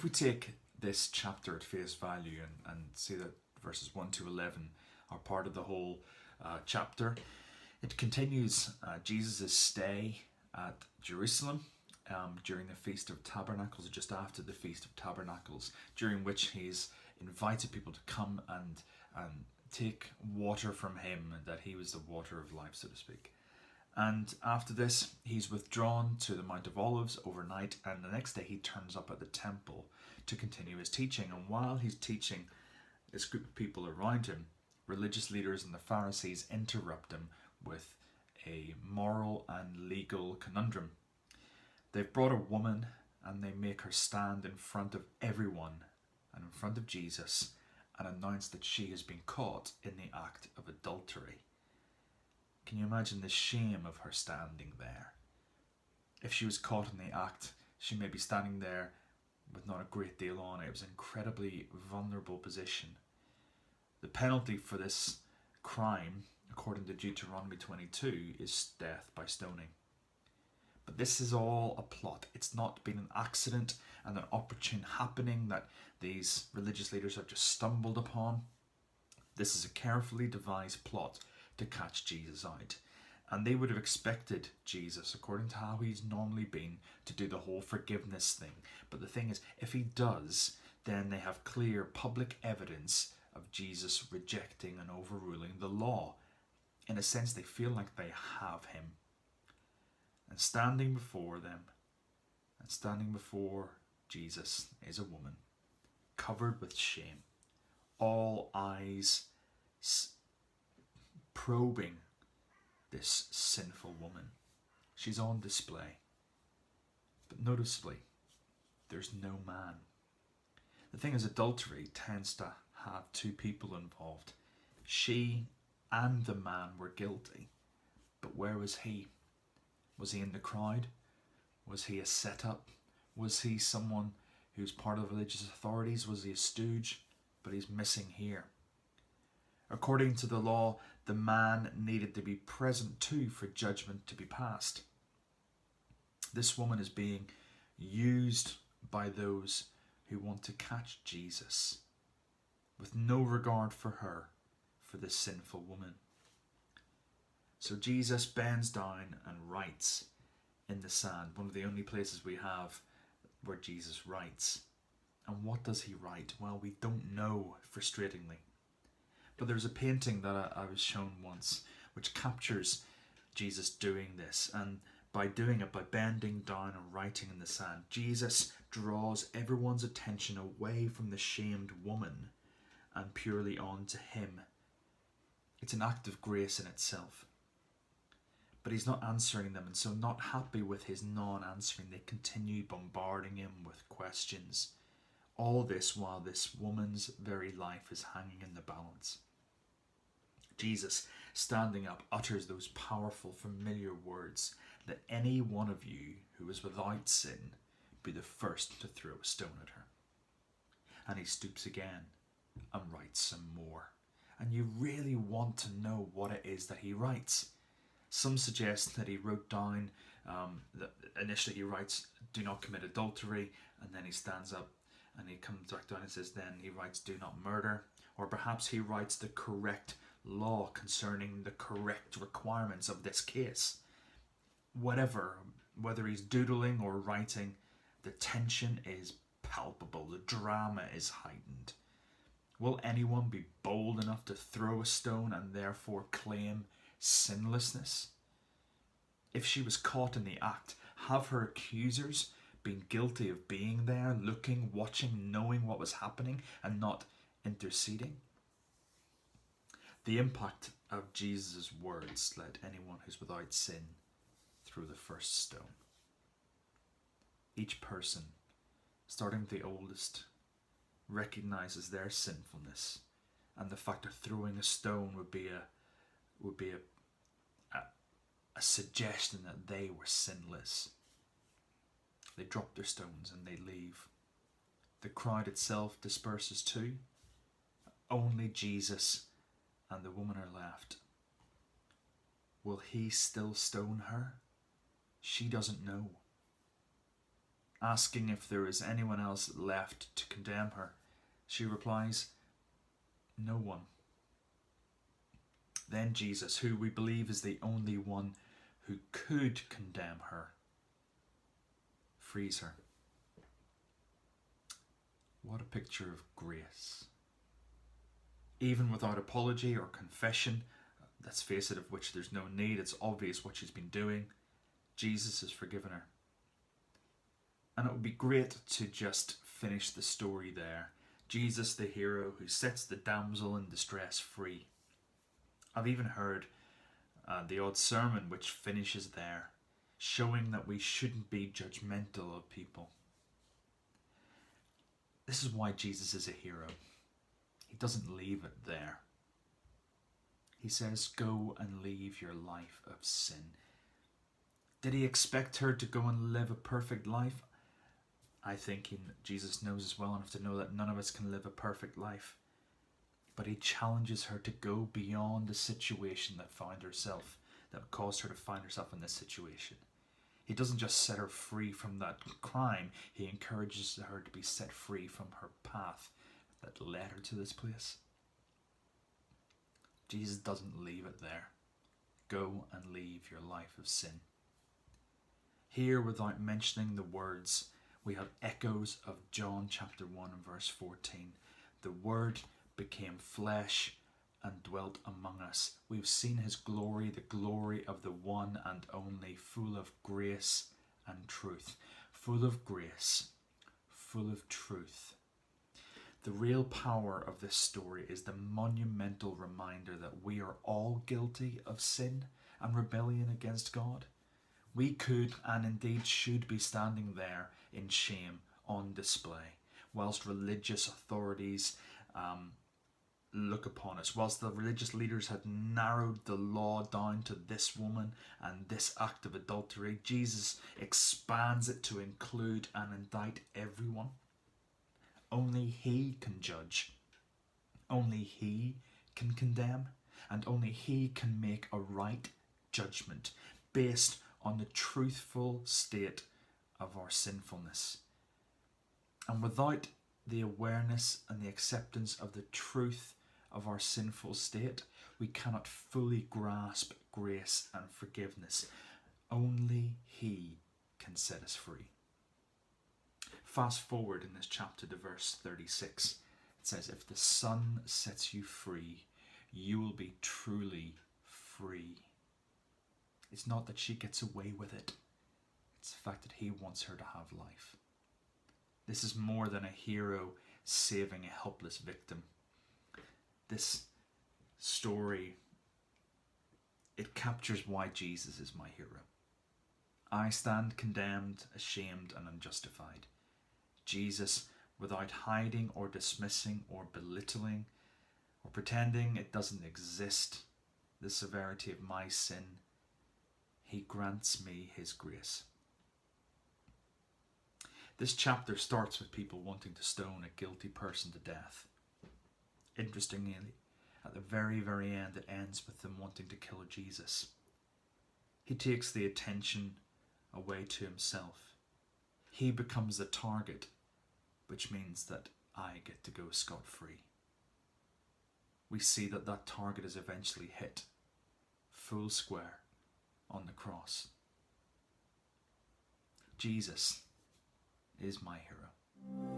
we take this chapter at face value and see that verses 1 to 11 are part of the whole chapter, it continues Jesus' stay at Jerusalem during the Feast of Tabernacles, just after the Feast of Tabernacles, during which he's invited people to come and take water from him, and that he was the water of life, so to speak. And after this, he's withdrawn to the Mount of Olives overnight, and the next day he turns up at the temple to continue his teaching. And while he's teaching this group of people around him, religious leaders and the Pharisees interrupt him with a moral and legal conundrum. They've brought a woman and they make her stand in front of everyone and in front of Jesus and announce that she has been caught in the act of adultery. Can you imagine the shame of her standing there? If she was caught in the act, she may be standing there with not a great deal on. It was an incredibly vulnerable position. The penalty for this crime, according to Deuteronomy 22, is death by stoning. But this is all a plot. It's not been an accident and an opportune happening that these religious leaders have just stumbled upon. This is a carefully devised plot to catch Jesus out. And they would have expected Jesus, according to how he's normally been, to do the whole forgiveness thing. But the thing is, if he does, then they have clear public evidence of Jesus rejecting and overruling the law. In a sense, they feel like they have him. And standing before them, and standing before Jesus, is a woman covered with shame. All eyes probing this sinful woman. She's on display. But noticeably, there's no man. The thing is, adultery tends to have two people involved. She and the man were guilty. But where was he? Was he in the crowd? Was he a setup? Was he someone who's part of religious authorities? Was he a stooge? But he's missing here. According to the law, the man needed to be present too for judgment to be passed. This woman is being used by those who want to catch Jesus, with no regard for her, for this sinful woman. So Jesus bends down and writes in the sand, one of the only places we have where Jesus writes. And what does he write? Well, we don't know, frustratingly. But there's a painting that I was shown once which captures Jesus doing this. And by doing it, by bending down and writing in the sand, Jesus draws everyone's attention away from the shamed woman and purely on to him. It's an act of grace in itself. But he's not answering them, and so not happy with his non-answering, they continue bombarding him with questions. All this while this woman's very life is hanging in the balance. Jesus, standing up, utters those powerful, familiar words, "Let any one of you who is without sin be the first to throw a stone at her." And he stoops again and writes some more. And you really want to know what it is that he writes. Some suggest that he wrote down, initially he writes, "Do not commit adultery," and then he stands up and he comes back down and says, then he writes, "Do not murder." Or perhaps he writes the correct law concerning the correct requirements of this case. Whatever, whether he's doodling or writing, the tension is palpable, the drama is heightened. Will anyone be bold enough to throw a stone and therefore claim sinlessness? If she was caught in the act, have her accusers been guilty of being there, looking, watching, knowing what was happening, and not interceding? The impact of Jesus' words, "Let anyone who's without sin throw the first stone." Each person, starting with the oldest, recognizes their sinfulness, and the fact of throwing a stone would be a suggestion that they were sinless. They drop their stones and they leave. The crowd itself disperses too. Only Jesus and the woman are left. Will he still stone her? She doesn't know. Asking if there is anyone else left to condemn her, she replies, "No one." Then Jesus, who we believe is the only one who could condemn her, frees her. What a picture of grace. Even without apology or confession, let's face it, of which there's no need, it's obvious what she's been doing, Jesus has forgiven her. And it would be great to just finish the story there. Jesus, the hero who sets the damsel in distress free. I've even heard the odd sermon which finishes there, showing that we shouldn't be judgmental of people. This is why Jesus is a hero. He doesn't leave it there. He says, "Go and leave your life of sin." Did he expect her to go and live a perfect life? I think Jesus knows us well enough to know that none of us can live a perfect life. But he challenges her to go beyond the situation that caused her to find herself in this situation. He doesn't just set her free from that crime, he encourages her to be set free from her path that led her to this place. Jesus doesn't leave it there. Go and leave your life of sin. Here, without mentioning the words, we have echoes of John chapter 1 and verse 14. The Word became flesh and dwelt among us. We've seen his glory, the glory of the one and only, full of grace and truth. Full of grace, full of truth. The real power of this story is the monumental reminder that we are all guilty of sin and rebellion against God. We could and indeed should be standing there in shame on display, whilst religious authorities look upon us, whilst the religious leaders had narrowed the law down to this woman and this act of adultery. Jesus expands it to include and indict everyone. Only he can judge, only he can condemn, and only he can make a right judgment based on the truthful state of our sinfulness. And without the awareness and the acceptance of the truth of our sinful state, we cannot fully grasp grace and forgiveness. Only he can set us free. Fast forward in this chapter to verse 36. It says, "If the Son sets you free, you will be truly free." It's not that she gets away with it. It's the fact that he wants her to have life. This is more than a hero saving a helpless victim. This story, it captures why Jesus is my hero. I stand condemned, ashamed, and unjustified. Jesus, without hiding or dismissing or belittling or pretending it doesn't exist, the severity of my sin, he grants me his grace. This chapter starts with people wanting to stone a guilty person to death. Interestingly, at the very, very end, it ends with them wanting to kill Jesus. He takes the attention away to himself. He becomes the target, which means that I get to go scot-free. We see that that target is eventually hit, full square, on the cross. Jesus is my hero.